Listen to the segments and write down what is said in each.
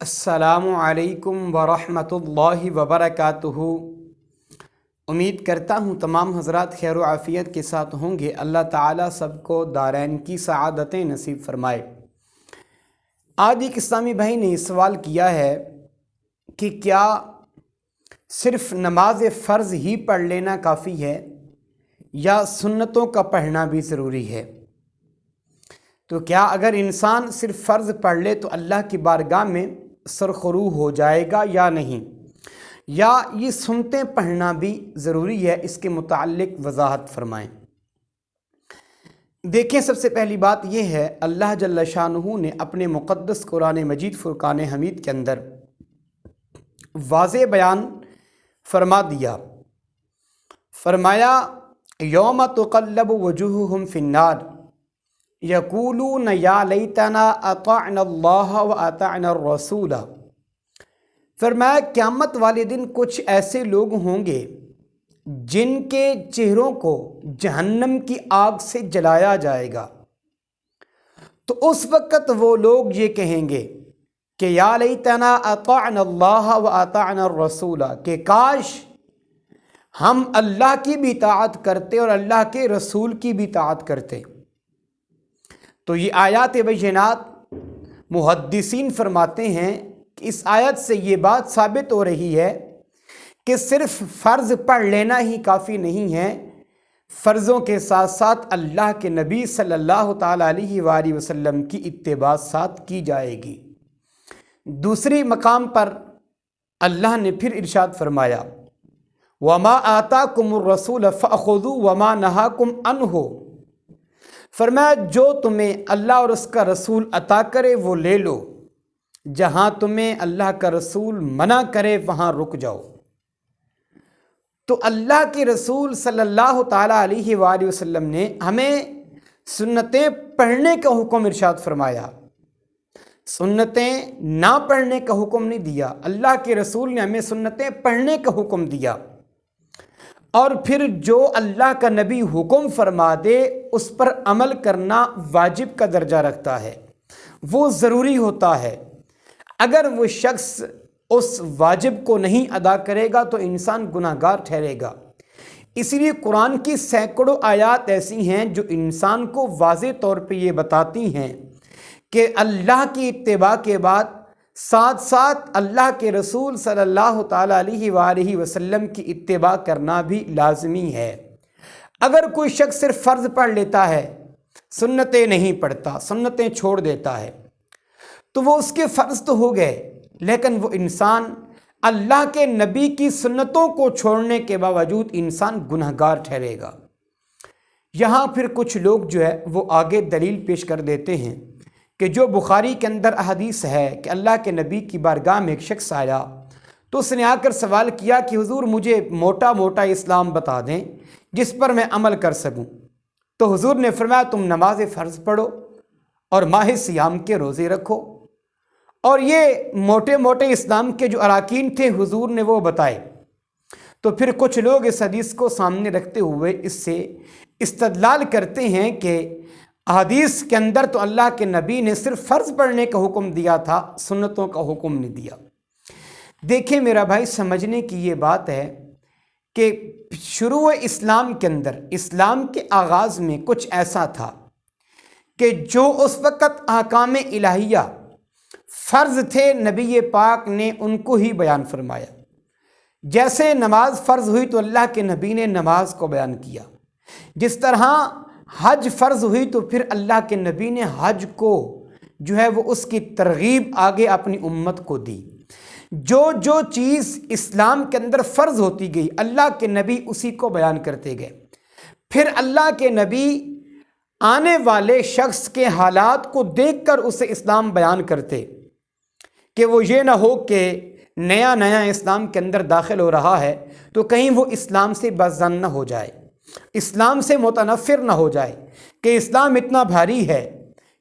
अस्सलामु अलैकुम वरहमतुल्लाहि वबरकातुहू। उम्मीद करता हूँ तमाम हज़रात खैर व आफ़ियत के साथ होंगे। अल्लाह ताला सबको दारैन की सआदतें नसीब फरमाए। आज एक इस्लामी भाई ने सवाल किया है कि क्या सिर्फ़ नमाज फ़र्ज़ ही पढ़ लेना काफ़ी है या सुन्नतों का पढ़ना भी ज़रूरी है। तो क्या अगर इंसान सिर्फ़ फ़र्ज़ पढ़ ले तो अल्लाह की बारगाह में सरखरू हो जाएगा या नहीं, या ये सुन्नतें पढ़ना भी ज़रूरी है, इसके मुताल्लिक़ वज़ाहत फ़रमाएँ। देखें, सबसे पहली बात यह है, अल्लाह जल्ल शानुहु ने अपने मुक़द्दस कुरान मजीद फ़ुरक़ान हमीद के अंदर वाज़े बयान फरमा दिया। फरमाया, यौम तुक़ल्लबु वजूहुहुम फ़िन्नार यक़ूलून या लैतना अताअनल्लाह व अताअनर रसूला। फरमाया, क़यामत वाले दिन कुछ ऐसे लोग होंगे जिनके चेहरों को जहन्नम की आग से जलाया जाएगा। तो उस वक़्त वो लोग ये कहेंगे कि या लैतना अताअनल्लाह व अताअनर रसूला, कि काश हम अल्लाह की भी इताअत करते और अल्लाह के रसूल की भी इताअत करते। तो ये आयत बैयिनात मुहद्दिसीन फरमाते हैं कि इस आयत से ये बात साबित हो रही है कि सिर्फ फ़र्ज़ पढ़ लेना ही काफ़ी नहीं है, फ़र्ज़ों के साथ साथ अल्लाह के नबी सल्लल्लाहु ताला अलैहि वसल्लम की इत्तिबा साथ की जाएगी। दूसरी मकाम पर अल्लाह ने फिर इरशाद फरमाया, वमा आताकुमुर रसूल फ़ख़ुज़ू वमा नहाकुम अन्हु। फरमाया, जो तुम्हें अल्लाह और उसका रसूल अता करे वो ले लो, जहाँ तुम्हें अल्लाह का रसूल मना करे वहाँ रुक जाओ। तो अल्लाह के रसूल सल्लल्लाहु ताला अलैहि वसल्लम ने हमें सुन्नतें पढ़ने का हुक्म इरशाद फरमाया, सुन्नतें ना पढ़ने का हुक्म नहीं दिया। अल्लाह के रसूल ने हमें सुन्नतें पढ़ने का हुक्म दिया, और फिर जो अल्लाह का नबी हुक्म फरमा दे उस पर अमल करना वाजिब का दर्जा रखता है, वो ज़रूरी होता है। अगर वो शख्स उस वाजिब को नहीं अदा करेगा तो इंसान गुनाहगार ठहरेगा। इसीलिए कुरान की सैकड़ों आयत ऐसी हैं जो इंसान को वाज़े तौर पे ये बताती हैं कि अल्लाह की इत्तिबा के बाद साथ साथ अल्लाह के रसूल सल्लल्लाहु ताला अलैहि वसल्लम की इत्तिबा करना भी लाजमी है। अगर कोई शख्स सिर्फ फ़र्ज़ पढ़ लेता है, सुन्नतें नहीं पढ़ता, सुन्नतें छोड़ देता है, तो वो उसके फ़र्ज़ तो हो गए, लेकिन वो इंसान अल्लाह के नबी की सुन्नतों को छोड़ने के बावजूद इंसान गुनहगार ठहरेगा। यहाँ फिर कुछ लोग जो है वो आगे दलील पेश कर देते हैं कि जो बुखारी के अंदर हदीस है कि अल्लाह के नबी की बारगाह में एक शख्स आया तो उसने आकर सवाल किया कि हुजूर मुझे मोटा मोटा इस्लाम बता दें जिस पर मैं अमल कर सकूं। तो हुजूर ने फरमाया, तुम नमाज फ़र्ज़ पढ़ो और माह सियाम के रोज़े रखो। और ये मोटे मोटे इस्लाम के जो अराकीन थे हुजूर ने वो बताए। तो फिर कुछ लोग इस हदीस को सामने रखते हुए इससे इस्तदलाल करते हैं कि हदीस के अंदर तो अल्लाह के नबी ने सिर्फ फ़र्ज़ पढ़ने का हुक्म दिया था, सुन्नतों का हुक्म नहीं दिया। देखिए मेरा भाई, समझने की ये बात है कि शुरू इस्लाम के अंदर, इस्लाम के आगाज़ में कुछ ऐसा था कि जो उस वक़्त अहकाम इलाहिया फ़र्ज़ थे, नबी पाक ने उनको ही बयान फरमाया। जैसे नमाज फ़र्ज़ हुई तो अल्लाह के नबी ने नमाज को बयान किया। जिस तरह हज फ़र्ज़ हुई तो फिर अल्लाह के नबी ने हज को जो है वो उसकी तरगीब आगे अपनी उम्मत को दी। जो जो चीज़ इस्लाम के अंदर फ़र्ज़ होती गई अल्लाह के नबी उसी को बयान करते गए। फिर अल्लाह के नबी आने वाले शख्स के हालात को देखकर उसे इस्लाम बयान करते कि वो ये ना हो कि नया नया इस्लाम के अंदर दाखिल हो रहा है तो कहीं वो इस्लाम से बाज़न न हो जाए, इस्लाम से मुतनफ़िर ना हो जाए कि इस्लाम इतना भारी है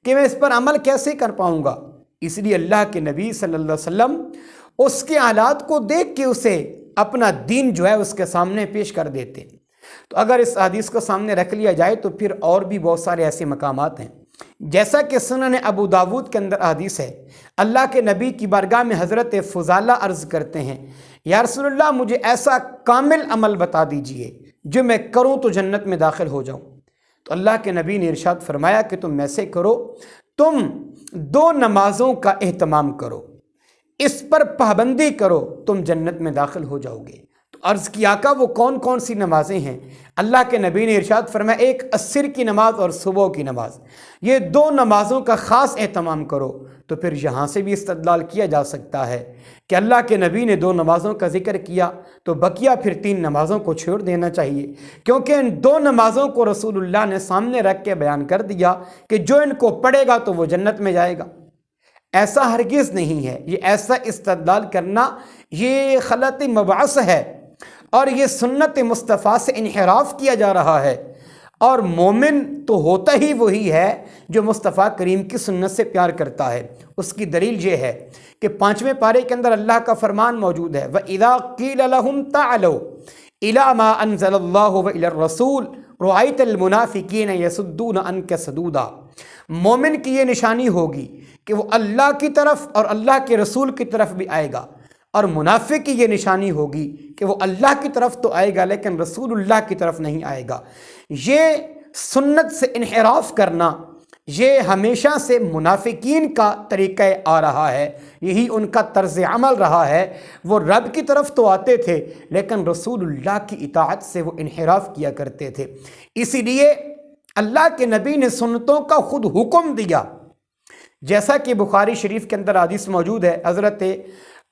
कि मैं इस पर अमल कैसे कर पाऊँगा। इसलिए अल्लाह के नबी सल्लल्लाहु अलैहि वसल्लम उसके हालात को देख के उसे अपना दीन जो है उसके सामने पेश कर देते। तो अगर इस हदीस को सामने रख लिया जाए तो फिर और भी बहुत सारे ऐसे मकामात हैं جیسا کہ سنن ابو داود کے اندر حدیث ہے، اللہ کے نبی کی بارگاہ میں حضرت فضالہ عرض کرتے ہیں، یا رسول اللہ مجھے ایسا کامل عمل بتا دیجئے جو میں کروں تو جنت میں داخل ہو جاؤں۔ تو اللہ کے نبی نے ارشاد فرمایا کہ تم ایسے کرو، تم 2 نمازوں کا اہتمام کرو، اس پر پابندی کرو، تم جنت میں داخل ہو جاؤ گے۔ تو عرض کی آقا وہ کون کون سی نمازیں ہیں؟ اللہ کے نبی نے ارشاد فرمایا ایک عصر کی نماز اور صبح کی نماز، یہ 2 نمازوں کا خاص اہتمام کرو۔ تو پھر یہاں سے بھی استدلال کیا جا سکتا ہے کہ اللہ کے نبی نے 2 نمازوں کا ذکر کیا تو بقیہ پھر 3 نمازوں کو چھوڑ دینا چاہیے، کیونکہ ان 2 نمازوں کو رسول اللہ نے سامنے رکھ کے بیان کر دیا کہ جو ان کو پڑھے گا تو وہ جنت میں جائے گا۔ ایسا ہرگز نہیں ہے، یہ ایسا استدلال کرنا یہ غلط مبعث ہے اور یہ سنت مصطفیٰ سے انحراف کیا جا رہا ہے۔ اور مومن تو ہوتا ہی وہی ہے جو مصطفیٰ کریم کی سنت سے پیار کرتا ہے۔ اس کی دلیل یہ ہے کہ 5ویں پارے کے اندر اللہ کا فرمان موجود ہے، وَإِذَا قِيلَ لَهُمْ تَعَالَوْا إِلَىٰ مَا أَنزَلَ اللَّهُ وَإِلَى الرَّسُولِ رَأَيْتَ الْمُنَافِقِينَ يَصُدُّونَ عَنْكَ صُدُودًا۔ مومن کی یہ نشانی ہوگی کہ وہ اللہ کی طرف اور اللہ کے رسول کی طرف بھی آئے گا، اور منافق کی یہ نشانی ہوگی کہ وہ اللہ کی طرف تو آئے گا لیکن رسول اللہ کی طرف نہیں آئے گا۔ یہ سنت سے انحراف کرنا یہ ہمیشہ سے منافقین کا طریقہ آ رہا ہے، یہی ان کا طرز عمل رہا ہے۔ وہ رب کی طرف تو آتے تھے لیکن رسول اللہ کی اطاعت سے وہ انحراف کیا کرتے تھے۔ اسی لیے اللہ کے نبی نے سنتوں کا خود حکم دیا، جیسا کہ بخاری شریف کے اندر حدیث موجود ہے، حضرت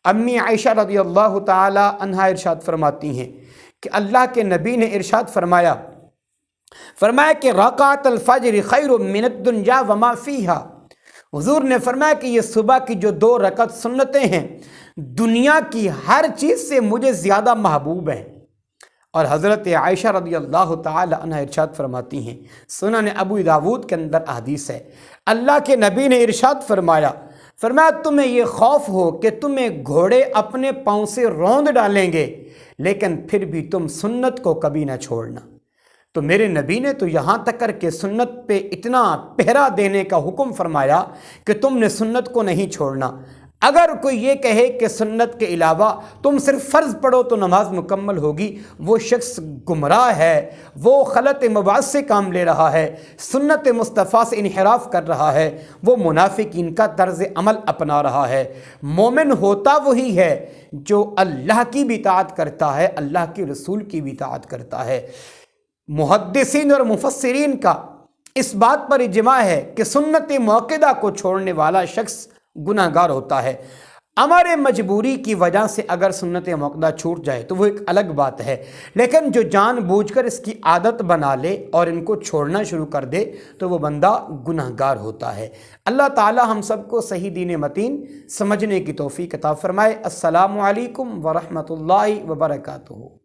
امی عائشہ رضی اللہ تعالی عنہا ارشاد فرماتی ہیں کہ اللہ کے نبی نے ارشاد فرمایا کہ رکعت الفجر خیر من الدنیا وما فیہا۔ حضور نے فرمایا کہ یہ صبح کی جو 2 رکعت سنتیں ہیں دنیا کی ہر چیز سے مجھے زیادہ محبوب ہیں۔ اور حضرت عائشہ رضی اللہ تعالی عنہ ارشاد فرماتی ہیں، سنن ابو داود کے اندر حدیث ہے، اللہ کے نبی نے ارشاد فرمایا تمہیں یہ خوف ہو کہ تمہیں گھوڑے اپنے پاؤں سے روند ڈالیں گے لیکن پھر بھی تم سنت کو کبھی نہ چھوڑنا۔ تو میرے نبی نے تو یہاں تک کر کے سنت پہ اتنا پہرا دینے کا حکم فرمایا کہ تم نے سنت کو نہیں چھوڑنا۔ اگر کوئی یہ کہے کہ سنت کے علاوہ تم صرف فرض پڑھو تو نماز مکمل ہوگی، وہ شخص گمراہ ہے، وہ غلط مبعث سے کام لے رہا ہے، سنت مصطفیٰ سے انحراف کر رہا ہے، وہ منافقین کا طرز عمل اپنا رہا ہے۔ مومن ہوتا وہی ہے جو اللہ کی بھی اطاعت کرتا ہے، اللہ کے رسول کی بھی اطاعت کرتا ہے۔ محدثین اور مفسرین کا اس بات پر اجماع ہے کہ سنت موقدہ کو چھوڑنے والا شخص گناہ گار ہوتا ہے۔ ہمارے مجبوری کی وجہ سے اگر سنت موقدہ چھوٹ جائے تو وہ ایک الگ بات ہے، لیکن جو جان بوجھ کر اس کی عادت بنا لے اور ان کو چھوڑنا شروع کر دے تو وہ بندہ گناہ گار ہوتا ہے۔ اللہ تعالی ہم سب کو صحیح دین متین سمجھنے کی توفیق عطا فرمائے۔ السلام علیکم ورحمۃ اللہ وبرکاتہ۔